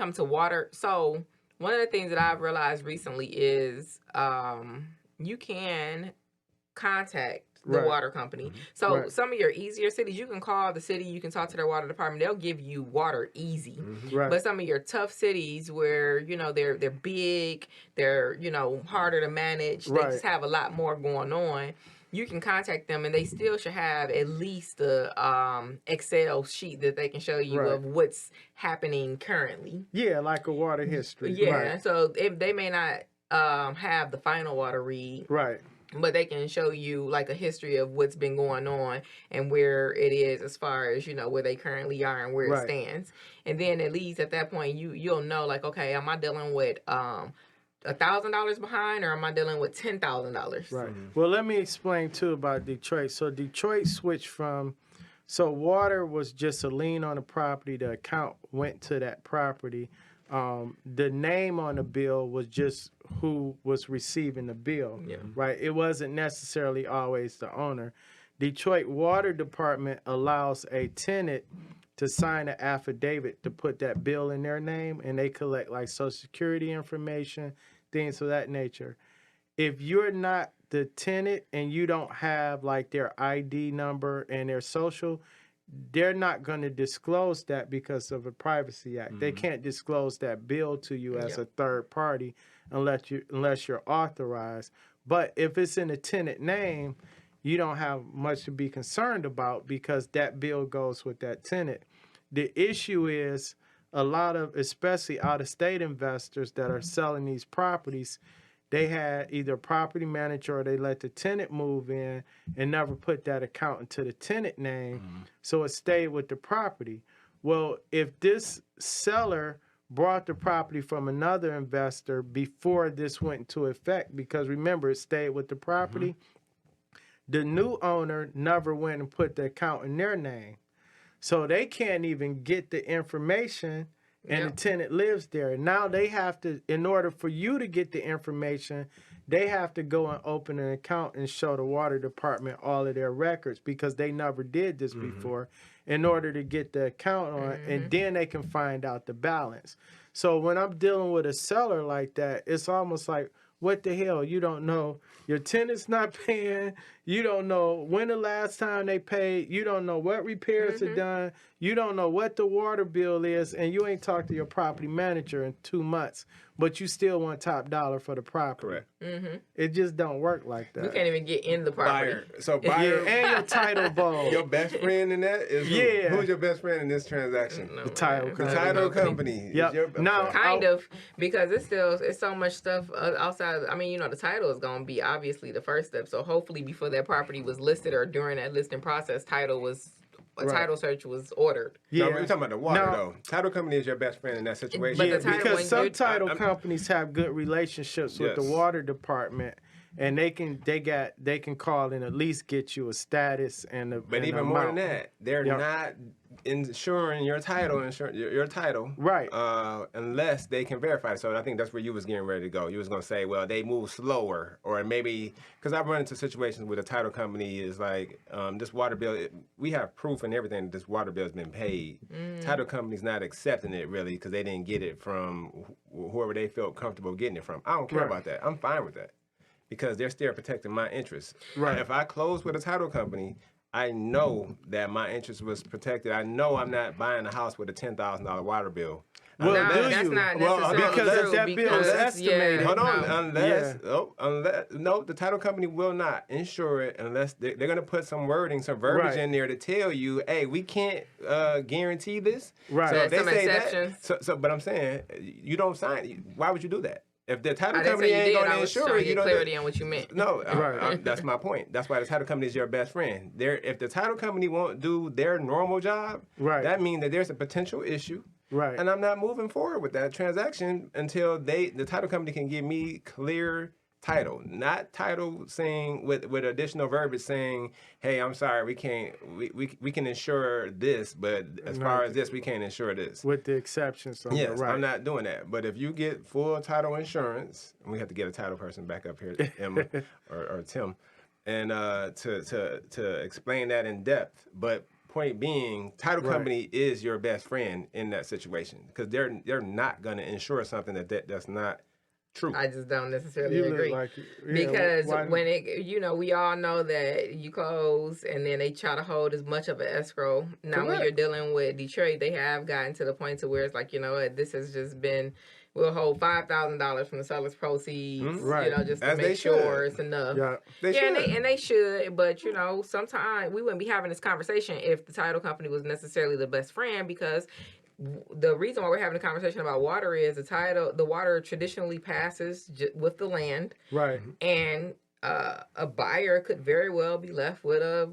comes to water, so one of the things that I've realized recently is you can contact the water company. So some of your easier cities, you can call the city, you can talk to their water department, they'll give you water easy. But some of your tough cities where, you know, they're big, they're, you know, harder to manage, they just have a lot more going on. You can contact them, and they still should have at least a Excel sheet that they can show you of what's happening currently. Yeah, like a water history. Yeah, so if they may not have the final water read. But they can show you like a history of what's been going on and where it is as far as, you know, where they currently are and where it stands. And then at least at that point, you'll know, like, okay, am I dealing with $1,000 behind, or am I dealing with $10,000? Right. Well, let me explain too about Detroit. So Detroit switched from, so water was just a lien on the property. The account went to that property. The name on the bill was just who was receiving the bill, right? It wasn't necessarily always the owner. Detroit Water Department allows a tenant to sign an affidavit to put that bill in their name, and they collect like Social Security information, things of that nature. If you're not the tenant and you don't have like their ID number and their social, they're not going to disclose that because of a Privacy Act. They can't disclose that bill to you as a third party unless you're authorized. But if it's in a tenant name, you don't have much to be concerned about because that bill goes with that tenant. The issue is a lot of, especially out-of-state investors that are selling these properties, they had either a property manager or they let the tenant move in and never put that account into the tenant name, so it stayed with the property. Well, if this seller brought the property from another investor before this went into effect, because remember, it stayed with the property, the new owner never went and put the account in their name. So they can't even get the information, and the tenant lives there. Now they have to, in order for you to get the information, they have to go and open an account and show the water department all of their records because they never did this before in order to get the account on, and then they can find out the balance. So when I'm dealing with a seller like that, it's almost like, what the hell? You don't know. Your tenant's not paying. You don't know when the last time they paid. You don't know what repairs are done. You don't know what the water bill is, and you ain't talked to your property manager in 2 months, but you still want top dollar for the property. Correct. It just don't work like that. You can't even get in the property. Buyer. So buyer and your title bond. Your best friend in that is who? Who's your best friend in this transaction? The title company. The title company. Yep. Now, kind of, because it's so much stuff outside. I mean, you know, the title is going to be obviously the first step. So hopefully before that property was listed or during that listing process, title search was ordered. Yeah, no, we're talking about the water though. Title company is your best friend in that situation. Yeah, because some title companies have good relationships with the water department, and they can call and at least get you a status and a. But even more than that, they're not insuring your title, right? Unless they can verify. So I think that's where you was getting ready to go. You was gonna say, well, they move slower, or maybe because I've run into situations where the title company is like, this water bill. We have proof and everything that this water bill has been paid. Title company's not accepting it really because they didn't get it from whoever they felt comfortable getting it from. I don't care about that. I'm fine with that because they're still protecting my interests. Right. If I close with a title company, I know that my interest was protected. I know I'm not buying a house with a $10,000 water bill. Well, that's not necessarily because true. If that bill is estimated. Hold on, unless the title company will not insure it unless they're going to put some wording, some verbiage in there to tell you, hey, we can't guarantee this. Right. So if they some say exceptions. that, but I'm saying you don't sign. Why would you do that? If the title company ain't going to insure it, you don't clarity on what you meant. No, that's my point. That's why the title company is your best friend. If the title company won't do their normal job, that means that there's a potential issue. Right. And I'm not moving forward with that transaction until the title company can give me clear title, not title saying with additional verbiage saying, hey, I'm sorry, we can insure this, but as far as this, we can't insure this. With the exceptions. Yes, I'm not doing that. But if you get full title insurance, and we have to get a title person back up here, Emma or Tim, and to explain that in depth, but point being, title company is your best friend in that situation because they're not going to insure something that's not true. I just don't necessarily agree because when we all know that you close and then they try to hold as much of an escrow. Now, when you're dealing with Detroit, they have gotten to the point to where it's like, you know what, this has just been. We'll hold $5,000 from the seller's proceeds, just to make sure it's enough. Yeah, they should. But sometimes we wouldn't be having this conversation if the title company was necessarily the best friend because. The reason why we're having a conversation about water is the water traditionally passes with the land. Right. And a buyer could very well be left with a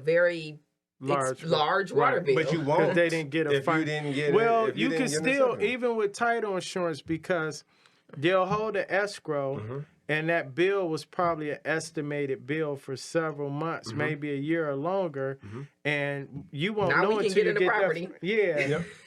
very large water bill. But you won't. Because they didn't get a if you didn't get Well, it, you can still, even with title insurance, because they'll hold an escrow, and that bill was probably an estimated bill for several months, maybe a year or longer, and you won't know until you get property.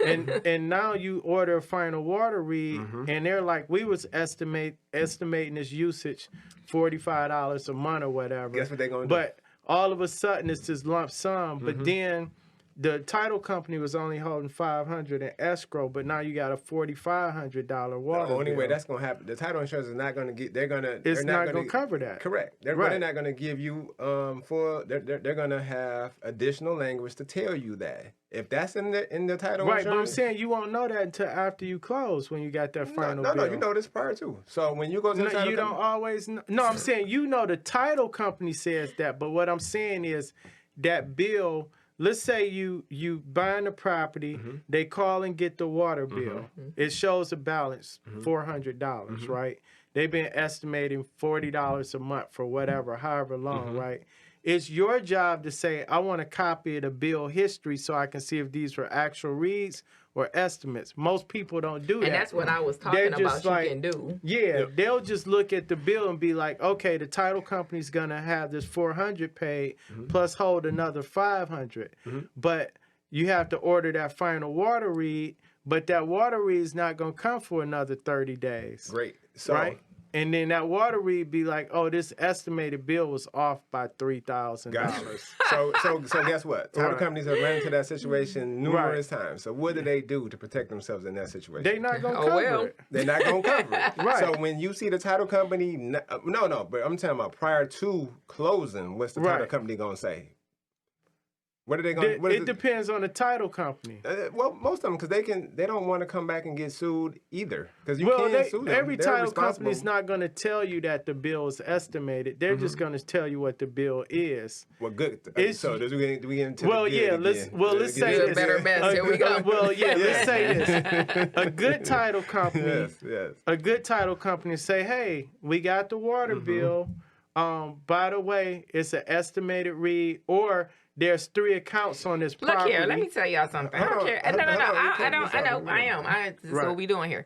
And now you order a final water read, and they're like, we was estimating this usage $45 a month or whatever. Guess what they're gonna do? But all of a sudden it's this lump sum, but then the title company was only holding $500 in escrow, but now you got a $4,500 water. The only way that's going to happen, the title insurance is not going to get. It's not going to cover that. Correct. They're not going to give you full. They're going to have additional language to tell you that if that's in the title insurance. Right, but I'm saying you won't know that until after you close when you got that final bill. No, you know this prior to. So when you go to the title, you don't always know. No, I'm saying the title company says that, but what I'm saying is that bill. Let's say you buying the property, they call and get the water bill. It shows a balance, $400, right? They've been estimating $40 a month for however long, right? It's your job to say, I want a copy of the bill history so I can see if these were actual reads or estimates. Most people don't do that. And that's what I was talking about you can do. Yeah, they'll just look at the bill and be like, okay, the title company's going to have this $400 paid plus hold another $500. But you have to order that final water read, but that water read is not going to come for another 30 days. Great. So, right? And then that water read be like, oh, this estimated bill was off by $3,000. Gotcha. So guess what? Title companies have run into that situation numerous times. So what do they do to protect themselves in that situation? They're not going to cover it. They're not going to cover it. Right. So when you see the title company, but I'm talking about prior to closing, what's the title company going to say? What are they going? It depends on the title company. Well, most of them, because they don't want to come back and get sued either. Because can't sue them. Every title company is not going to tell you that the bill is estimated. They're just going to tell you what the bill is. Well, good. So do we get into let's say this. Better best. Here we go. Let's say this. A good title company. A good title company say, hey, we got the water bill. By the way, it's an estimated read, or there's 3 accounts on this property. Look here, let me tell y'all something. I don't care. No. I am. This is what we doing here.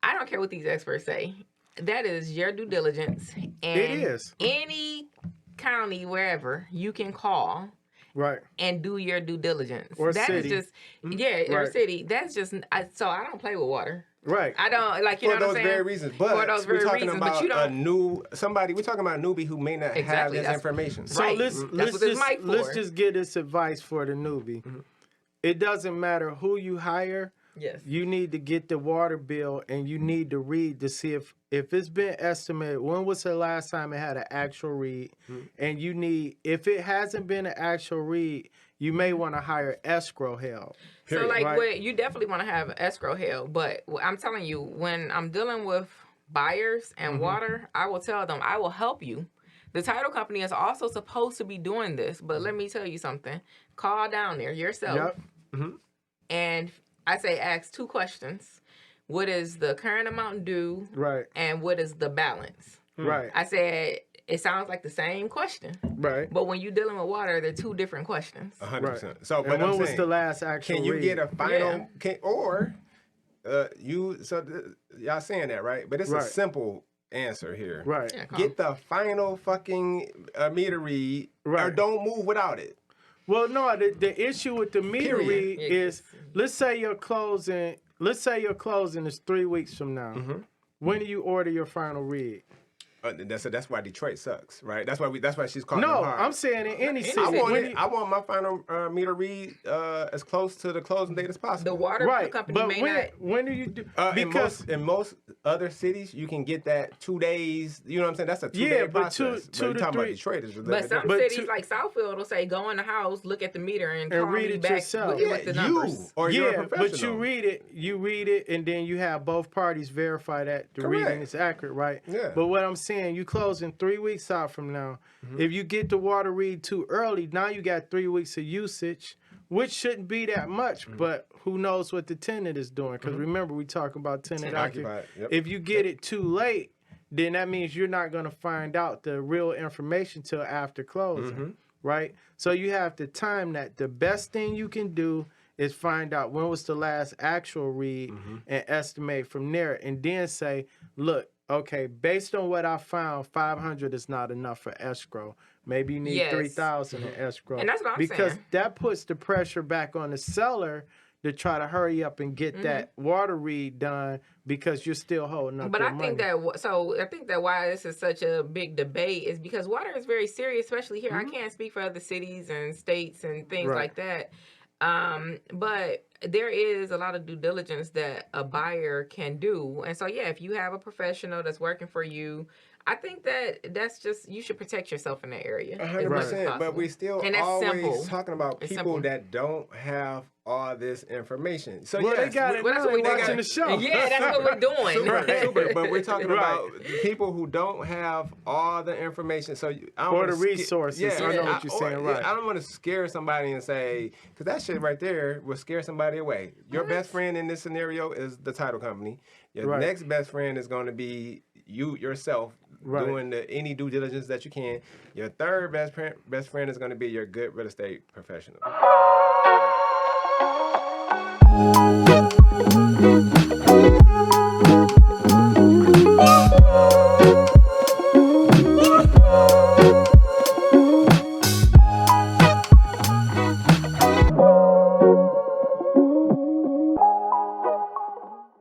I don't care what these experts say. That is your due diligence. And it is. Any county, wherever, you can call. Right. And do your due diligence. Or that city. Is just, or city. That's just, so I don't play with water. Right. I don't, like, you know what I'm saying? For those very reasons. But we're talking about we're talking about a newbie who may not have this information. So let's just get this advice for the newbie. It doesn't matter who you hire. Yes. You need to get the water bill and you need to read to see if it's been estimated. When was the last time it had an actual read? And if it hasn't been an actual read, you may want to hire escrow help. So, you definitely want to have escrow help. But I'm telling you, when I'm dealing with buyers and water, I will tell them, I will help you. The title company is also supposed to be doing this. But let me tell you something. Call down there yourself. Yep. And I say ask 2 questions. What is the current amount due? Right. And what is the balance? Right. I said, it sounds like the same question. Right. But when you're dealing with water, they're 2 different questions. 100%. So, but when was the last actual Can you read? get a final, y'all saying that, right? But it's a simple answer here. Right. Yeah, get the final fucking meter read or don't move without it. Well, no, the issue with the meter read is, let's say your closing is 3 weeks from now. When do you order your final read? That's why Detroit sucks, right? That's why she's calling No, them hard. I'm saying in any city. I want my final meter read as close to the closing date as possible. The water company but may not. When do you do? Because in most other cities, you can get that 2 days. You know what I'm saying? That's a 2-day process. Two to talking three. about Detroit is But some cities like Southfield will say, go in the house, look at the meter, and call read me it back yourself. with the numbers. You're a professional. But you read it, and then you have both parties verify that the reading is accurate, right? Yeah. But what I'm saying, you close in 3 weeks out from now. If you get the water read too early, now you got 3 weeks of usage, which shouldn't be that much, but who knows what the tenant is doing? Because remember, we talk about tenant occupied. Yep. If you get it too late, then that means you're not going to find out the real information till after closing, right? So you have to time that. The best thing you can do is find out when was the last actual read and estimate from there, and then say, look, okay, based on what I found, 500 is not enough for escrow. Maybe you need 3,000 in escrow. And that's what I'm saying. Because that puts the pressure back on the seller to try to hurry up and get that water read done because you're still holding up. But I think that why this is such a big debate is because water is very serious, especially here. I can't speak for other cities and states and things like that. But there is a lot of due diligence that a buyer can do. And so, if you have a professional that's working for you, I think that's just, you should protect yourself in that area. 100%. But we still always talking about people that don't have all this information. So they got it. That's what we're watching the show. Yeah, that's what we're doing. Super. But we're talking about people who don't have all the information. So or the resources. I know what you're saying. Right. I don't want to scare somebody and say, because that shit right there will scare somebody away. Your best friend in this scenario is the title company. Your next best friend is going to be you yourself. Doing any due diligence that you can. Your third best friend is going to be your good real estate professional.